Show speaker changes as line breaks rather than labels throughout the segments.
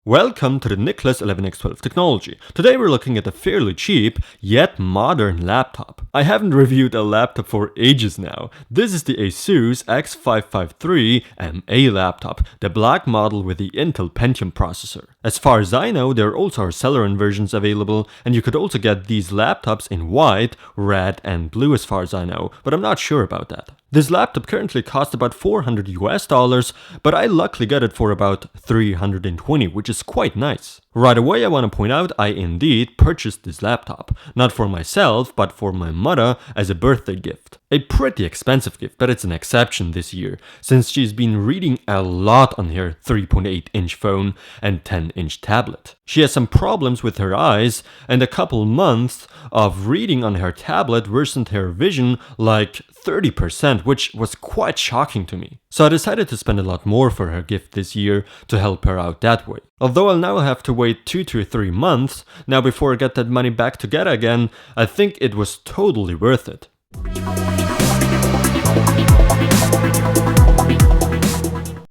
Welcome to the Nicholas 11x12 technology. Today we're looking at a fairly cheap, yet modern laptop. I haven't reviewed a laptop for ages now. This is the ASUS X553MA laptop, the black model with the Intel Pentium processor. As far as I know, there also are Celeron versions available, and you could also get these laptops in white, red, and blue as far as I know, but I'm not sure about that. This laptop currently costs about $400 US, but I luckily got it for about $320, which is quite nice. Right away I want to point out I indeed purchased this laptop, not for myself but for my mother as a birthday gift. A pretty expensive gift, but it's an exception this year, since she's been reading a lot on her 3.8-inch phone and 10-inch tablet. She has some problems with her eyes, and a couple months of reading on her tablet worsened her vision like 30%, which was quite shocking to me. So I decided to spend a lot more for her gift this year to help her out that way. Although I'll now have to wait 2 to 3 months now before I get that money back together again, I think it was totally worth it.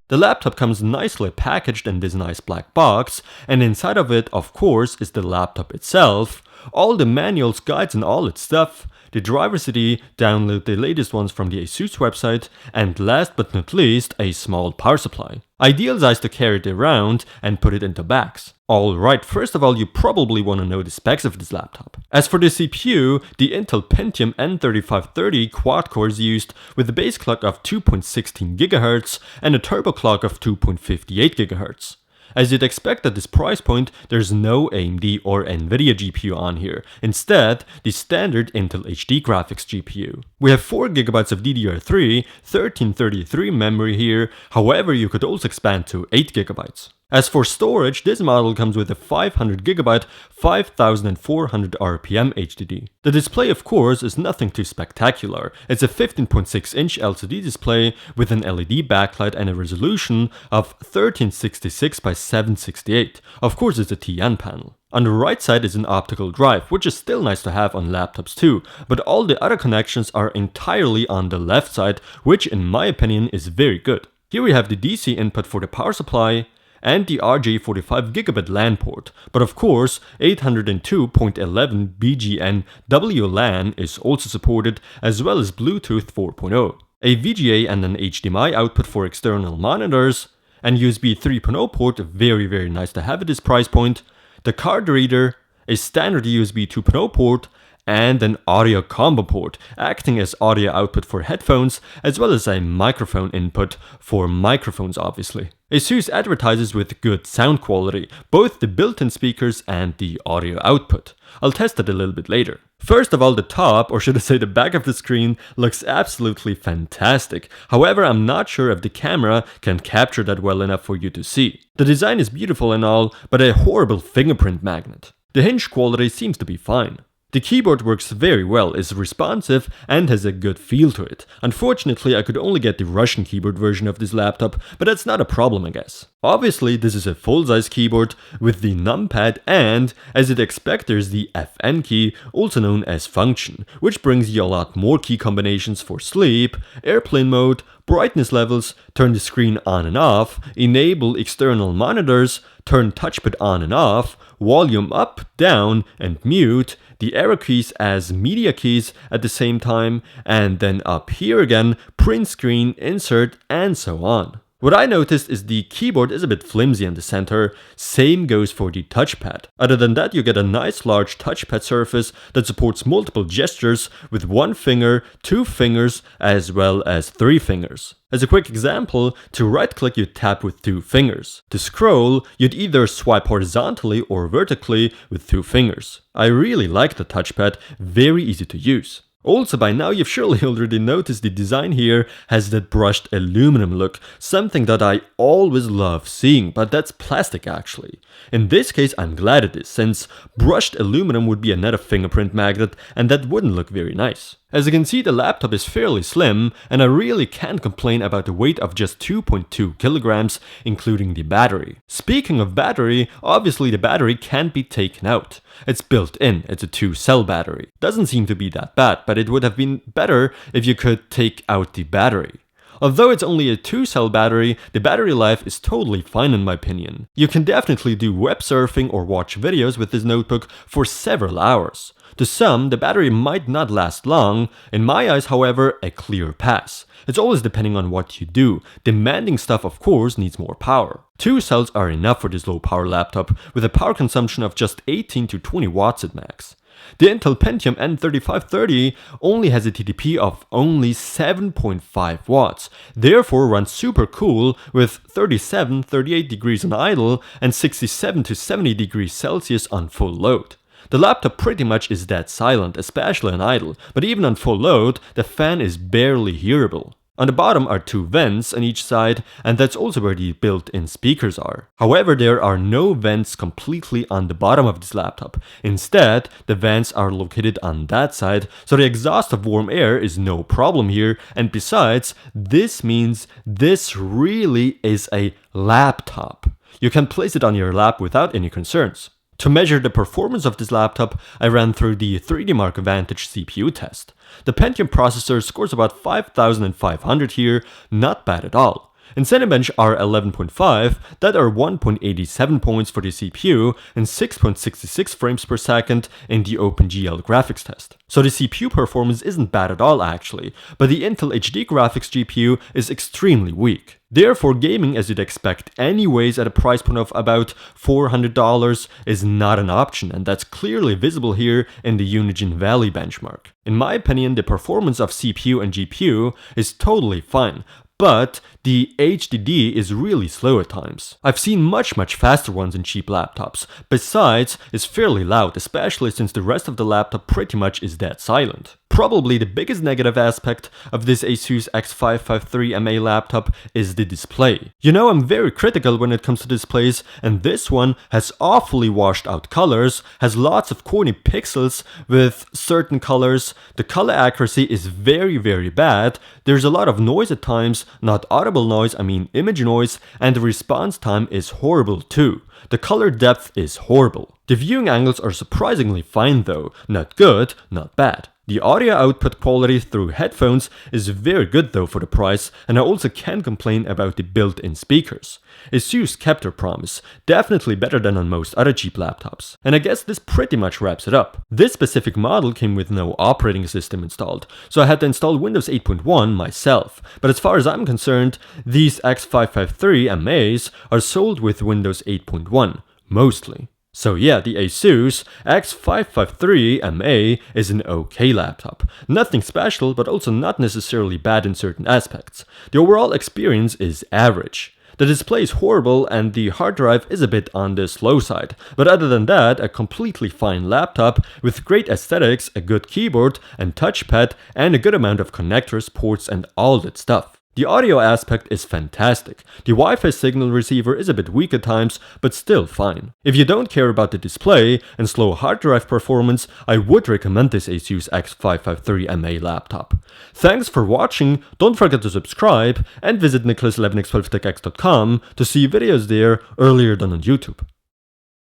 The laptop comes nicely packaged in this nice black box, and inside of it, of course, is the laptop itself, all the manuals, guides, and all its stuff, the driver CD, download the latest ones from the ASUS website, and last but not least, a small power supply. Ideal size to carry it around and put it into bags. Alright, first of all, you probably want to know the specs of this laptop. As for the CPU, the Intel Pentium N3530 quad core is used with a base clock of 2.16 GHz and a turbo clock of 2.58 GHz. As you'd expect at this price point, there's no AMD or Nvidia GPU on here. Instead, the standard Intel HD graphics GPU. We have 4GB of DDR3, 1333 memory here, however you could also expand to 8GB. As for storage, this model comes with a 500GB 5400 RPM HDD. The display, of course, is nothing too spectacular. It's a 15.6-inch LCD display with an LED backlight and a resolution of 1366 by 768. Of course, it's a TN panel. On the right side is an optical drive, which is still nice to have on laptops too, but all the other connections are entirely on the left side, which in my opinion is very good. Here we have the DC input for the power supply, and the RJ45GB LAN port, but of course 802.11 BGN WLAN is also supported, as well as Bluetooth 4.0, a VGA and an HDMI output for external monitors, and USB 3.0 port, very nice to have at this price point, the card reader, a standard USB 2.0 port, and an audio combo port, acting as audio output for headphones, as well as a microphone input for microphones obviously. ASUS advertises with good sound quality, both the built-in speakers and the audio output. I'll test it a little bit later. First of all, the top, or should I say the back of the screen, looks absolutely fantastic. However, I'm not sure if the camera can capture that well enough for you to see. The design is beautiful and all, but a horrible fingerprint magnet. The hinge quality seems to be fine. The keyboard works very well, is responsive, and has a good feel to it. Unfortunately, I could only get the Russian keyboard version of this laptop, but that's not a problem, I guess. Obviously, this is a full-size keyboard with the numpad and, as you'd expect, there's the FN key, also known as function, which brings you a lot more key combinations for sleep, airplane mode, brightness levels, turn the screen on and off, enable external monitors, turn touchpad on and off, volume up, down, and mute, the arrow keys as media keys at the same time, and then up here again, print screen, insert, and so on. What I noticed is the keyboard is a bit flimsy in the center, same goes for the touchpad. Other than that, you get a nice large touchpad surface that supports multiple gestures with 1 finger, 2 fingers, as well as 3 fingers. As a quick example, to right click you tap with 2 fingers. To scroll, you'd either swipe horizontally or vertically with 2 fingers. I really like the touchpad, very easy to use. Also, by now you've surely already noticed the design here has that brushed aluminum look, something that I always love seeing, but that's plastic actually. In this case I'm glad it is, since brushed aluminum would be another fingerprint magnet and that wouldn't look very nice. As you can see, the laptop is fairly slim, and I really can't complain about the weight of just 2.2 kilograms, including the battery. Speaking of battery, obviously the battery can't be taken out. It's built in, it's a 2-cell battery. Doesn't seem to be that bad, but it would have been better if you could take out the battery. Although it's only a 2-cell battery, the battery life is totally fine in my opinion. You can definitely do web surfing or watch videos with this notebook for several hours. To some, the battery might not last long. In my eyes, however, a clear pass. It's always depending on what you do. Demanding stuff, of course, needs more power. 2 cells are enough for this low power laptop, with a power consumption of just 18 to 20 watts at max. The Intel Pentium N3530 only has a TDP of only 7.5 watts, therefore runs super cool with 37-38 degrees on idle and 67 to 70 degrees Celsius on full load. The laptop pretty much is dead silent, especially on idle, but even on full load, the fan is barely hearable. On the bottom are 2 vents on each side, and that's also where the built-in speakers are. However, there are no vents completely on the bottom of this laptop. Instead, the vents are located on that side, so the exhaust of warm air is no problem here, and besides, this means this really is a laptop. You can place it on your lap without any concerns. To measure the performance of this laptop, I ran through the 3D Mark Vantage CPU test. The Pentium processor scores about 5500 here, not bad at all. In Cinebench are 11.5, that are 1.87 points for the CPU and 6.66 frames per second in the OpenGL graphics test. So the CPU performance isn't bad at all actually, but the Intel HD graphics GPU is extremely weak. Therefore, gaming as you'd expect anyways at a price point of about $400 is not an option, and that's clearly visible here in the Unigine Valley benchmark. In my opinion, the performance of CPU and GPU is totally fine, but the HDD is really slow at times. I've seen much faster ones in cheap laptops. Besides, it's fairly loud, especially since the rest of the laptop pretty much is dead silent. Probably the biggest negative aspect of this ASUS X553MA laptop is the display. You know, I'm very critical when it comes to displays, and this one has awfully washed out colors, has lots of corny pixels with certain colors, the color accuracy is very bad, there's a lot of noise at times, not audible noise, I mean image noise, and the response time is horrible too. The color depth is horrible. The viewing angles are surprisingly fine though, not good, not bad. The audio output quality through headphones is very good though for the price, and I also can't complain about the built-in speakers. ASUS kept their promise, definitely better than on most other cheap laptops. And I guess this pretty much wraps it up. This specific model came with no operating system installed, so I had to install Windows 8.1 myself. But as far as I'm concerned, these X553MAs are sold with Windows 8.1, mostly. So yeah, the ASUS X553MA is an okay laptop. Nothing special, but also not necessarily bad in certain aspects. The overall experience is average. The display is horrible and the hard drive is a bit on the slow side, but other than that, a completely fine laptop with great aesthetics, a good keyboard and touchpad, and a good amount of connectors, ports and all that stuff. The audio aspect is fantastic. The Wi-Fi signal receiver is a bit weak at times, but still fine. If you don't care about the display and slow hard drive performance, I would recommend this ASUS X553MA laptop. Thanks for watching, don't forget to subscribe, and visit nicholas11x12techx.com to see videos there earlier than on YouTube.